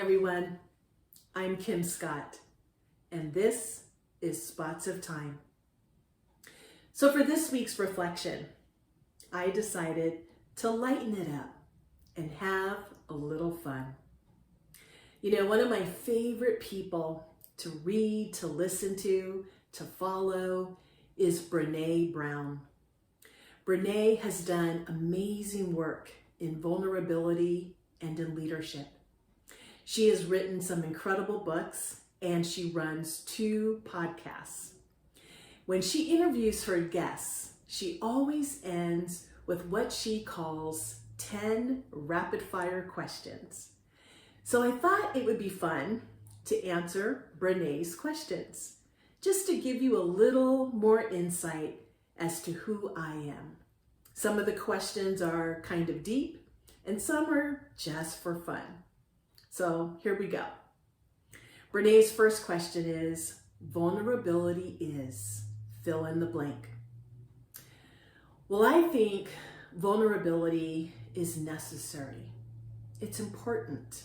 everyone, I'm Kim Scott, and this is Spots of Time. So for this week's reflection, I decided to lighten it up and have a little fun. You know, one of my favorite people to read, to listen to follow is Brene Brown. Brene has done amazing work in vulnerability and in leadership. She has written some incredible books and she runs 2 podcasts. When she interviews her guests, she always ends with what she calls 10 rapid fire questions. So I thought it would be fun to answer Brene's questions, just to give you a little more insight as to who I am. Some of the questions are kind of deep and some are just for fun. So here we go. Brene's first question is, vulnerability is, fill in the blank. Well, I think vulnerability is necessary. It's important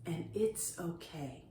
and it's okay.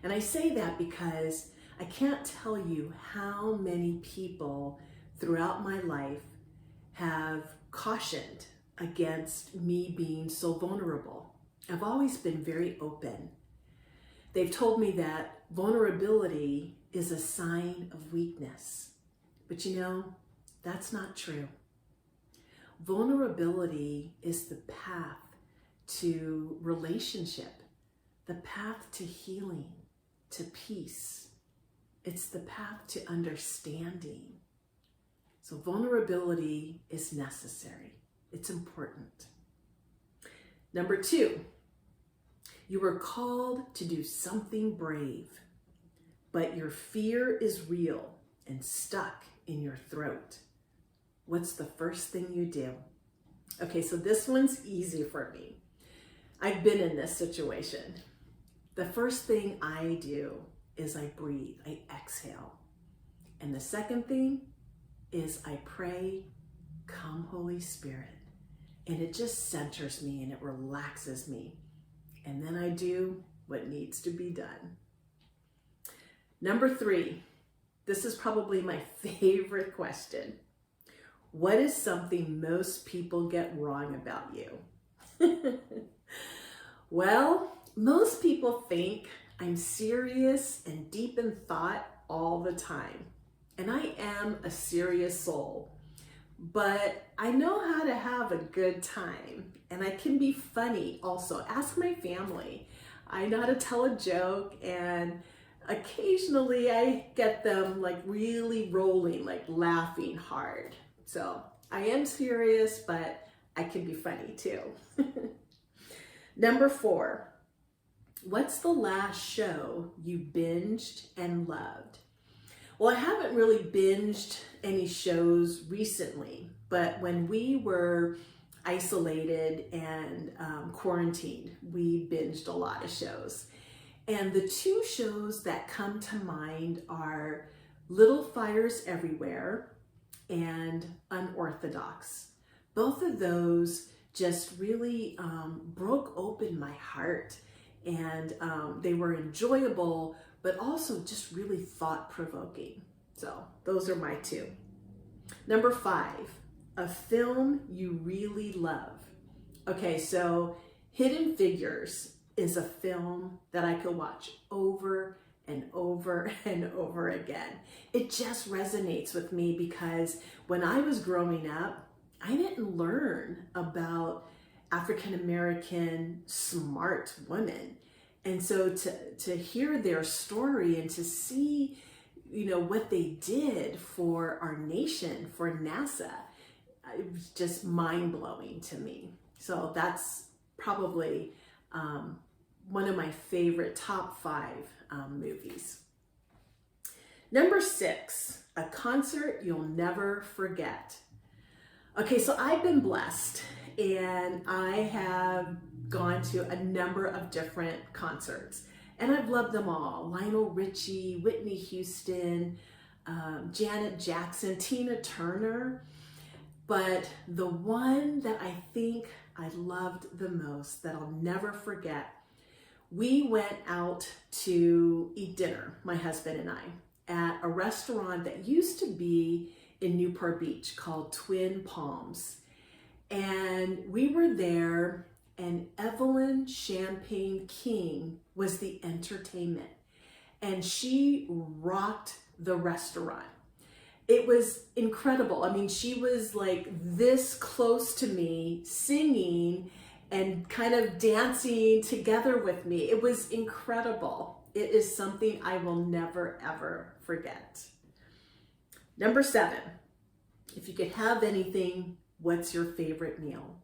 And I say that because I can't tell you how many people throughout my life have cautioned against me being so vulnerable. I've always been very open. They've told me that vulnerability is a sign of weakness. But you know, that's not true. Vulnerability is the path to relationship, the path to healing, to peace. It's the path to understanding. So vulnerability is necessary. It's important. Number 2, you were called to do something brave, but your fear is real and stuck in your throat. What's the first thing you do? Okay, so this one's easy for me. I've been in this situation. The first thing I do is I breathe, I exhale. And the second thing is I pray, come Holy Spirit. And it just centers me and it relaxes me. And then I do what needs to be done. Number 3, this is probably my favorite question. What is something most people get wrong about you? Well, most people think I'm serious and deep in thought all the time. And I am a serious soul. But I know how to have a good time and I can be funny also. Ask my family. I know how to tell a joke and occasionally I get them like really rolling, like laughing hard. So I am serious, but I can be funny too. Number 4, what's the last show you binged and loved? Well, I haven't really binged any shows recently, but when we were isolated and quarantined, we binged a lot of shows. And the 2 shows that come to mind are Little Fires Everywhere and Unorthodox. Both of those just really broke open my heart, and they were enjoyable, but also just really thought-provoking. So those are my 2. Number 5, a film you really love. Okay, so Hidden Figures is a film that I could watch over and over and over again. It just resonates with me because when I was growing up, I didn't learn about African American smart women. And so to hear their story and to see, you know, what they did for our nation, for NASA, it was just mind-blowing to me. So that's probably one of my favorite top 5 movies. Number 6, a concert you'll never forget. Okay, so I've been blessed and I have gone to a number of different concerts and I've loved them all. Lionel Richie, Whitney Houston, Janet Jackson, Tina Turner. But the one that I think I loved the most that I'll never forget we went out to eat dinner, my husband and I, at a restaurant that used to be in Newport Beach called Twin Palms. And we were there, and Evelyn Champagne King was the entertainment, and she rocked the restaurant. It was incredible. I mean, she was like this close to me, singing and kind of dancing together with me. It was incredible. It is something I will never, ever forget. Number 7, if you could have anything, what's your favorite meal?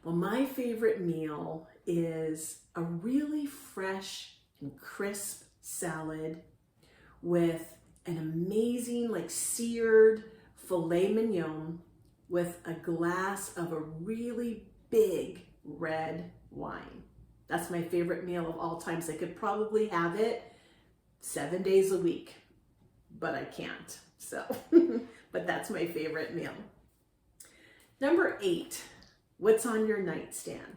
Well, my favorite meal is a really fresh and crisp salad with an amazing, like seared filet mignon with a glass of a really big red wine. That's my favorite meal of all times. I could probably have it 7 days a week, but I can't. So, but that's my favorite meal. Number 8, what's on your nightstand?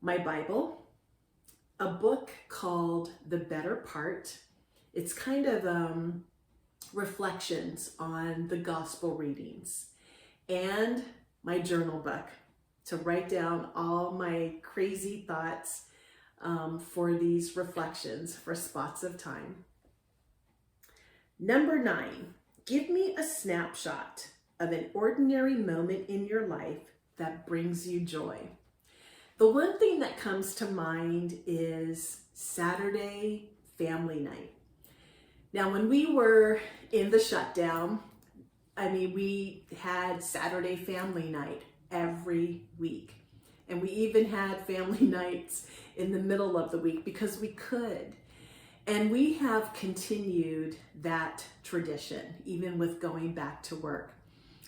My Bible, a book called The Better Part. It's kind of reflections on the gospel readings, and my journal book to write down all my crazy thoughts for these reflections for spots of time. Number 9, give me a snapshot of an ordinary moment in your life that brings you joy. The one thing that comes to mind is Saturday family night. Now, when we were in the shutdown, I mean, we had Saturday family night every week. And we even had family nights in the middle of the week because we could. And we have continued that tradition, even with going back to work.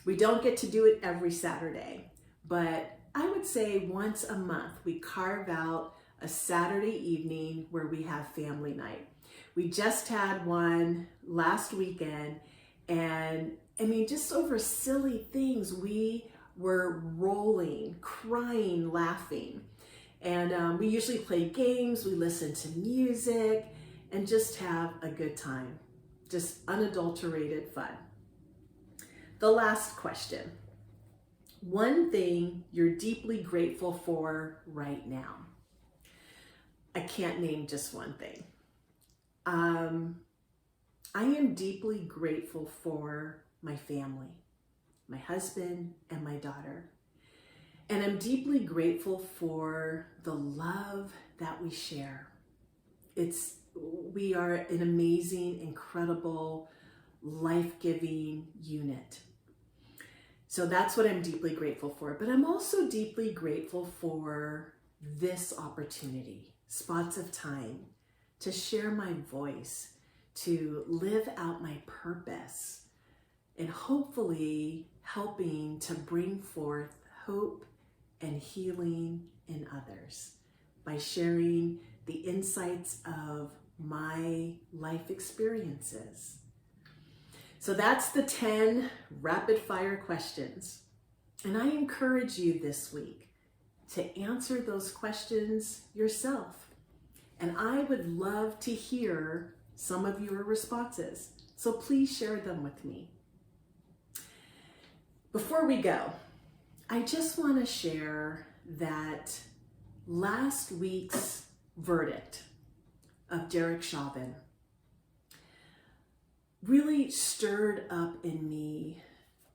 We don't get to do it every Saturday, but I would say once a month, we carve out a Saturday evening where we have family night. We just had one last weekend, and I mean, just over silly things, we were rolling, crying, laughing. And we usually play games, we listen to music, and just have a good time. Just unadulterated fun. The last question. One thing you're deeply grateful for right now. I can't name just one thing. I am deeply grateful for my family, my husband and my daughter. And I'm deeply grateful for the love that we share. We are an amazing, incredible, life-giving unit. So that's what I'm deeply grateful for. But I'm also deeply grateful for this opportunity, spots of time, to share my voice, to live out my purpose, and hopefully helping to bring forth hope and healing in others by sharing the insights of my life experiences. So that's the 10 rapid fire questions. And I encourage you this week to answer those questions yourself. And I would love to hear some of your responses. So please share them with me. Before we go, I just want to share that last week's verdict of Derek Chauvin really stirred up in me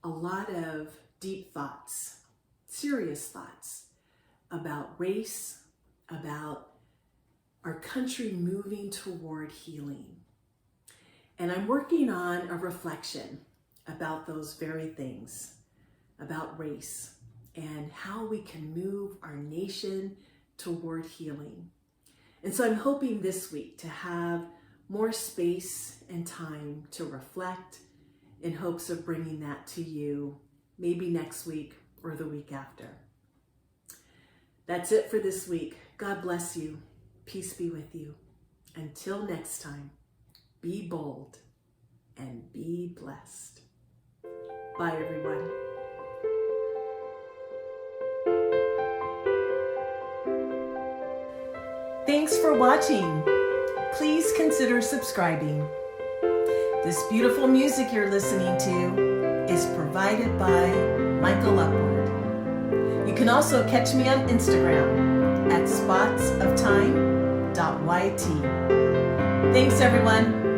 a lot of deep thoughts, serious thoughts about race, about our country moving toward healing. And I'm working on a reflection about those very things, about race and how we can move our nation toward healing. And so I'm hoping this week to have more space and time to reflect in hopes of bringing that to you maybe next week or the week after. That's it for this week. God bless you. Peace be with you. Until next time, be bold and be blessed. Bye, everyone. Thanks for watching. Please consider subscribing. This beautiful music you're listening to is provided by Michael Upward. You can also catch me on Instagram at spotsoftime.yt. Thanks, everyone.